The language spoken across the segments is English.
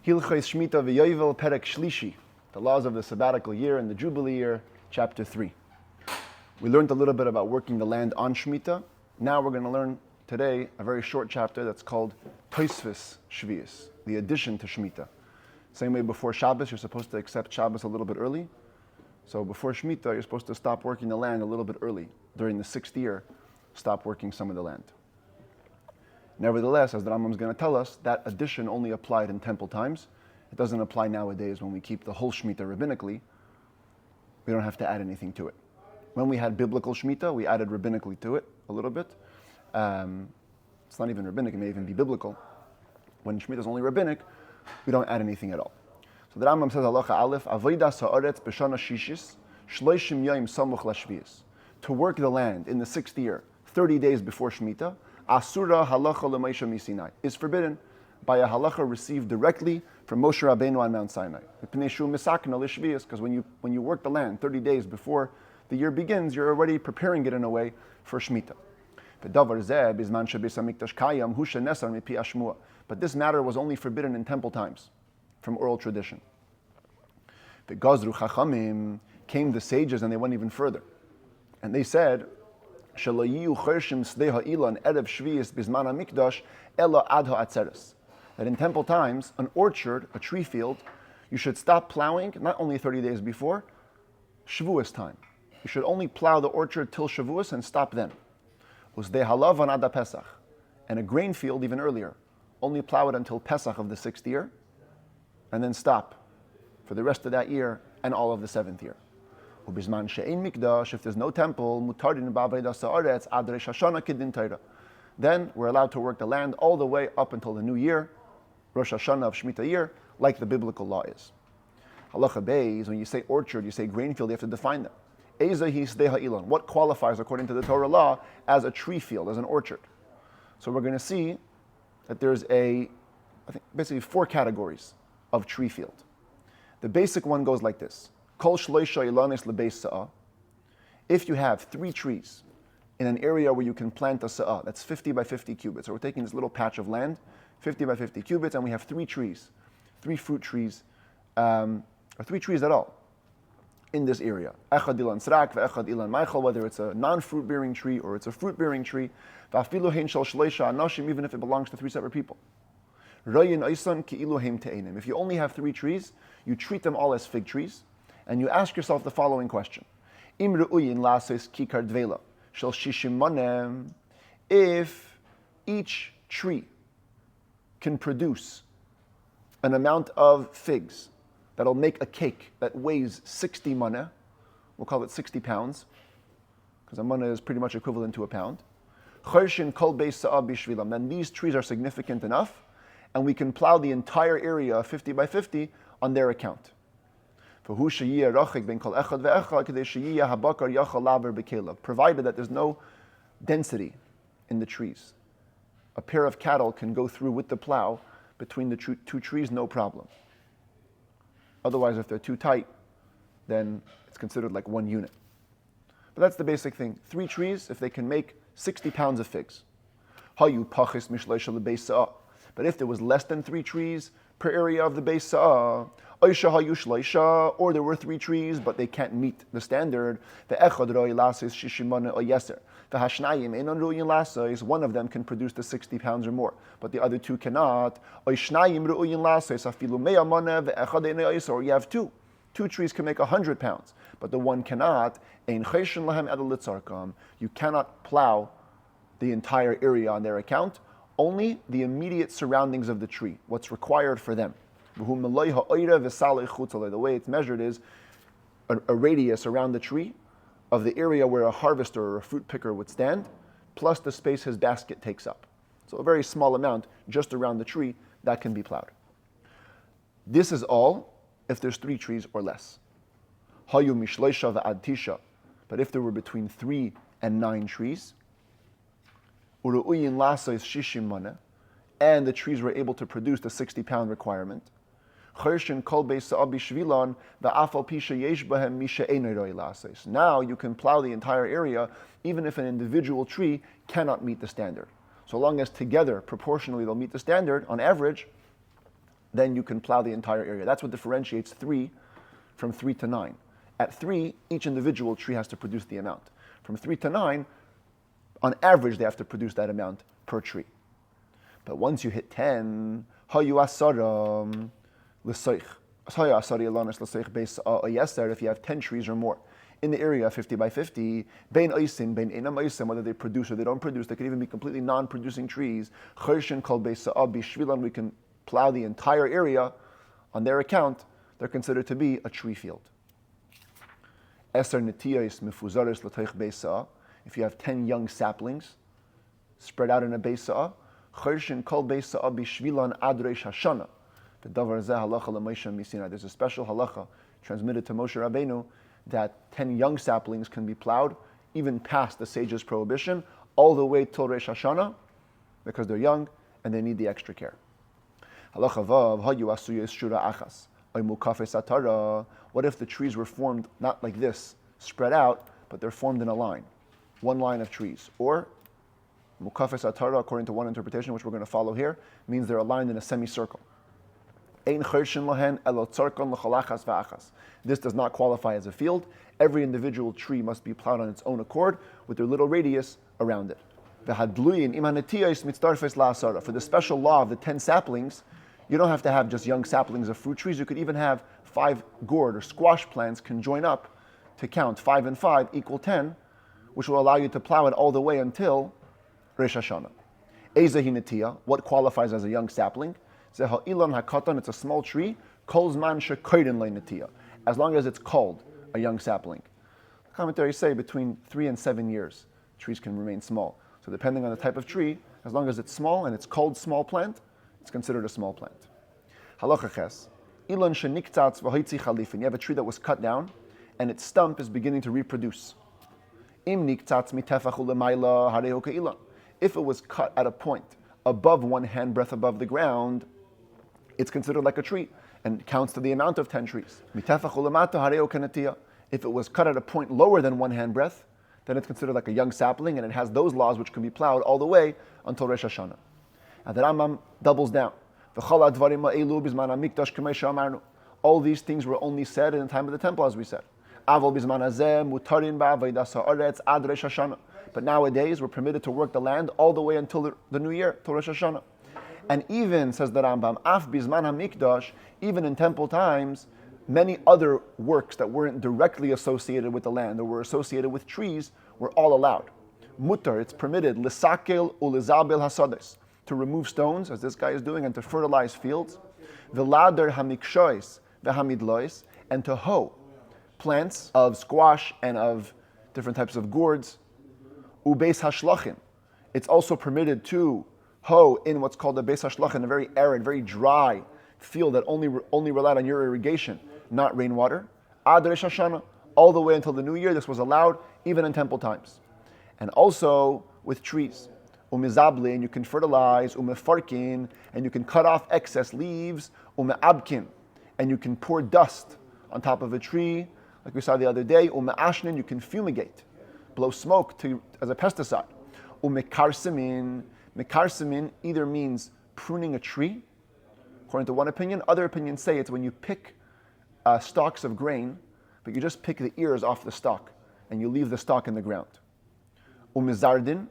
Hilchos Shmittah v'Yovel Perek Shlishi, the laws of the sabbatical year and the Jubilee year, chapter 3. We learned a little bit about working the land on Shmittah. Now we're going to learn today a very short chapter that's called Tosfos Shvius, the addition to Shmittah. Same way before Shabbos, you're supposed to accept Shabbos a little bit early. So before Shmittah, you're supposed to stop working the land a little bit early. During the 6th year, stop working some of the land. Nevertheless, as the Rambam is going to tell us, that addition only applied in temple times. It doesn't apply nowadays when we keep the whole Shmittah rabbinically. We don't have to add anything to it. When we had biblical Shmittah, we added rabbinically to it a little bit. It's not even rabbinic, it may even be biblical. When Shmittah is only rabbinic, we don't add anything at all. So the Rambam says, Halacha Aleph, Avodas ha'aretz b'shana shishis, shloishim yom samuch lashvius. To work the land in the 6th year, 30 days before Shmittah, Asura halacha l'Moshe miSinai, is forbidden by a halacha received directly from Moshe Rabbeinu on Mount Sinai. Because when you work the land 30 days before the year begins, you're already preparing it in a way for Shmittah. But this matter was only forbidden in temple times, from oral tradition. The Gazru Chachamim, came the sages and they went even further. And they said, that in temple times, an orchard, a tree field, you should stop plowing not only 30 days before, Shavuos time. You should only plow the orchard till Shavuos and stop then. And a grain field even earlier, only plow it until Pesach of the 6th year, and then stop for the rest of that year and all of the 7th year. If there's no temple, then we're allowed to work the land all the way up until the new year, Rosh Hashanah of Shemitah year, like the biblical law is. Halacha Beis, when you say orchard, you say grain field, you have to define them. What qualifies according to the Torah law as a tree field, as an orchard? So we're going to see that there's basically 4 categories of tree field. The basic one goes like this. If you have 3 trees in an area where you can plant a sa'ah, that's 50 by 50 cubits. So we're taking this little patch of land, 50 by 50 cubits, and we have 3 trees, 3 fruit trees, or 3 trees at all in this area. Echad ilan srak, ve'echad ilan maichel, whether it's a non-fruit bearing tree or it's a fruit bearing tree, va'afilu hein shel shleisha anashim, even if it belongs to 3 separate people. If you only have 3 trees, you treat them all as fig trees, and you ask yourself the following question. If each tree can produce an amount of figs that'll make a cake that weighs 60 maneh, we'll call it 60 pounds, because a maneh is pretty much equivalent to a pound, then these trees are significant enough, and we can plow the entire area of 50 by 50 on their account. Provided that there's no density in the trees. A pair of cattle can go through with the plow between the 2 trees, no problem. Otherwise, if they're too tight, then it's considered like 1 unit. But that's the basic thing. 3 trees, if they can make 60 pounds of figs. But if there was less than 3 trees per area of the Beis Sa'ah, or there were 3 trees, but they can't meet the standard, one of them can produce the 60 pounds or more, but the other 2 cannot. Or you have 2 trees can make 100 pounds, but the one cannot. You cannot plow the entire area on their account, only the immediate surroundings of the tree, what's required for them. The way it's measured is a radius around the tree of the area where a harvester or a fruit picker would stand, plus the space his basket takes up. So a very small amount just around the tree that can be plowed. This is all if there's 3 trees or less. But if there were between 3 and 9 trees, and the trees were able to produce the 60-pound requirement, now you can plow the entire area even if an individual tree cannot meet the standard. So long as together, proportionally, they'll meet the standard, on average, then you can plow the entire area. That's what differentiates 3 from 3 to 9. At 3, each individual tree has to produce the amount. From 3 to 9, on average, they have to produce that amount per tree. But once you hit 10, if you have 10 trees or more in the area, 50 by 50, whether they produce or they don't produce, they could even be completely non-producing trees. We can plow the entire area. On their account, they're considered to be a tree field. If you have 10 young saplings spread out in a beisa'ah, there's a special halacha transmitted to Moshe Rabbeinu that 10 young saplings can be plowed even past the sage's prohibition, all the way till Rosh Hashanah, because they're young and they need the extra care. Halacha vav, what if the trees were formed not like this, spread out, but they're formed in a line, one line of trees? Or mukafes atara, according to one interpretation, which we're going to follow here, means they're aligned in a semicircle. This does not qualify as a field. Every individual tree must be plowed on its own accord with their little radius around it. For the special law of the 10 saplings, you don't have to have just young saplings of fruit trees. You could even have 5 gourd or squash plants can join up to count 5 and 5 equal 10, which will allow you to plow it all the way until Rosh Hashanah. What qualifies as a young sapling? It's a small tree, as long as it's called a young sapling. The commentaries say between 3 and 7 years, trees can remain small. So depending on the type of tree, as long as it's small and it's called small plant, it's considered a small plant. Halacha ches. You have a tree that was cut down and its stump is beginning to reproduce. If it was cut at a point above 1 handbreadth above the ground, it's considered like a tree and counts to the amount of 10 trees. If it was cut at a point lower than 1 handbreadth, then it's considered like a young sapling, and it has those laws which can be plowed all the way until Rosh Hashanah. And the Rambam doubles down. All these things were only said in the time of the temple, as we said. But nowadays, we're permitted to work the land all the way until the new year, till Rosh Hashanah. And even, says the Rambam, af bizman hamikdash, even in temple times, many other works that weren't directly associated with the land or were associated with trees were all allowed. Mutar, it's permitted, lisakel ulizabel hasades, to remove stones, as this guy is doing, and to fertilize fields. V'ladar hamikshois v'hamidlois, and to hoe plants of squash and of different types of gourds. Ubeis hashlachin, it's also permitted to hoe in what's called a beis hashlachin, a very arid, very dry field that only relied on your irrigation, not rainwater. Ad Rosh Hashanah, all the way until the new year, this was allowed, even in temple times. And also with trees. Umizable, and you can fertilize, umefarkin, and you can cut off excess leaves, umeabkin, and you can pour dust on top of a tree, like we saw the other day, umeashnin, you can fumigate, blow smoke as a pesticide. Umekarsimin, mekarsimin either means pruning a tree, according to one opinion. Other opinions say it's when you pick stalks of grain, but you just pick the ears off the stalk, and you leave the stalk in the ground. Umizardin,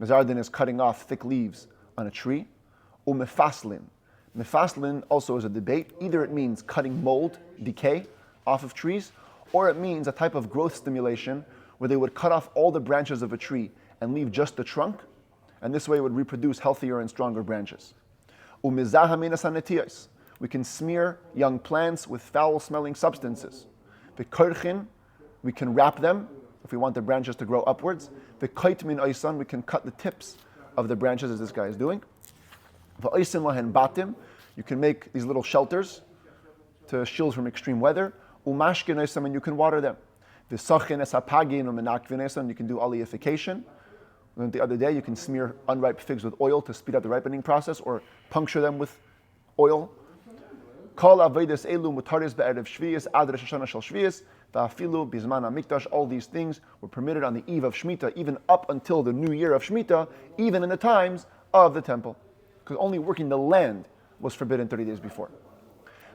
mizardin is cutting off thick leaves on a tree. Umefaslin, mefaslin also is a debate. Either it means cutting mold, decay, off of trees, or it means a type of growth stimulation where they would cut off all the branches of a tree and leave just the trunk, and this way it would reproduce healthier and stronger branches. We can smear young plants with foul-smelling substances. We can wrap them if we want the branches to grow upwards. We can cut the tips of the branches, as this guy is doing. You can make these little shelters to shield from extreme weather. And you can water them. You can do oleification. The other day, you can smear unripe figs with oil to speed up the ripening process, or puncture them with oil. All these things were permitted on the eve of Shmittah, even up until the new year of Shmittah, even in the times of the temple. Because only working the land was forbidden 30 days before.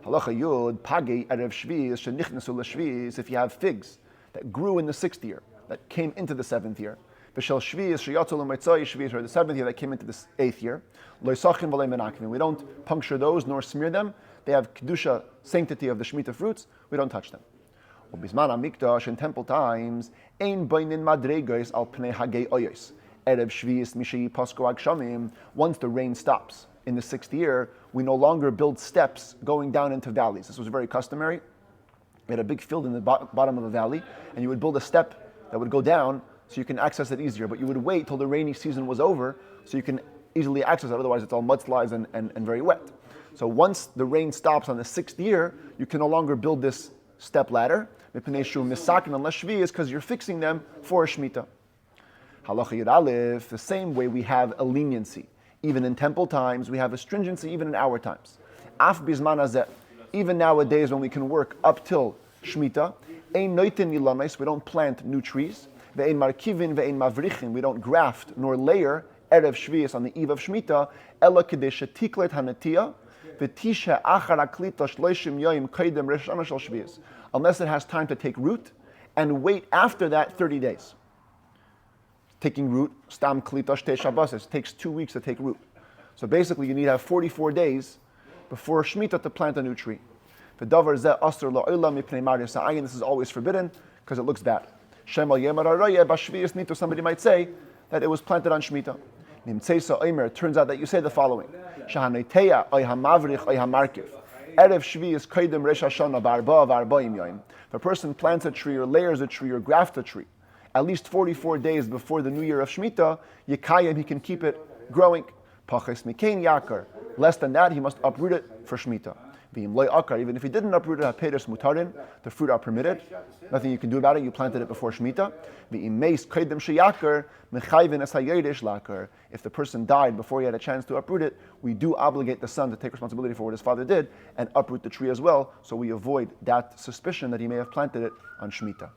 Halacha Yud, Pagei Erev Shvius, Shenichnesu L'Shvius, if you have figs that grew in the 6th year, that came into the 7th year, V'shel Shvius, Sheyatzu L'Maitzai Shvius, or the 7th year that came into the 8th year, Lo Yisachin V'lei Menakvim. We don't puncture those nor smear them. They have Kedusha, sanctity of the Shmittah fruits. We don't touch them. Ubizman HaMikdash, in temple times, Ein Bainin Madregos Al Pnei Hagei Oyos. Erev Shvius Mishei Pasko Agshamim. Once the rain stops in the 6th year, we no longer build steps going down into valleys. This was very customary. We had a big field in the bottom of a valley, and you would build a step that would go down so you can access it easier. But you would wait till the rainy season was over so you can easily access it. Otherwise, it's all mudslides and very wet. So once the rain stops on the 6th year, you can no longer build this step ladder. Unless Shvi is because you're fixing them for a Shmittah. Halacha Yud Aleph, the same way we have a leniency. Even in temple times, we have a stringency even in our times. Af bizman hazeh, even nowadays when we can work up till Shmittah, ein noitin ilanais, we don't plant new trees. Ve'ein markivin ve'ein mavrichin, we don't graft nor layer erev shvius on the eve of Shmittah. Ela kedei shetiklet hanatiyah v'tisha achar aklita shloishim yoyim kaidem rosh hashanah shel shvius. Unless it has time to take root and wait after that 30 days. Taking root, stam klita shtei shabbases, takes 2 weeks to take root. So basically you need to have 44 days before Shmittah to plant a new tree. V'davar zeh asur la'olam mipnei maris ha'ayin, this is always forbidden because it looks bad. Shem al yemar arayeh b'shvius nito, somebody might say that it was planted on Shmittah. Nimtzeisa oimer, it turns out that you say the following. Shahaneteya oy hamavrich oy hamarkiv. Erev shvius kaidem resh hashanah ba'arba v'arbaim yoyim. If a person plants a tree or layers a tree or grafts a tree, at least 44 days before the new year of Shmittah, Yekayim, he can keep it growing. Paches mikein yakar. Less than that, he must uproot it for Shmittah. V'im loy akar, even if he didn't uproot it, haperes mutarin, the fruit are permitted. Nothing you can do about it, you planted it before Shmittah. V'im meis kaidem sheyakar, mechayvin es hayedesh lakar. If the person died before he had a chance to uproot it, we do obligate the son to take responsibility for what his father did and uproot the tree as well, so we avoid that suspicion that he may have planted it on Shmittah.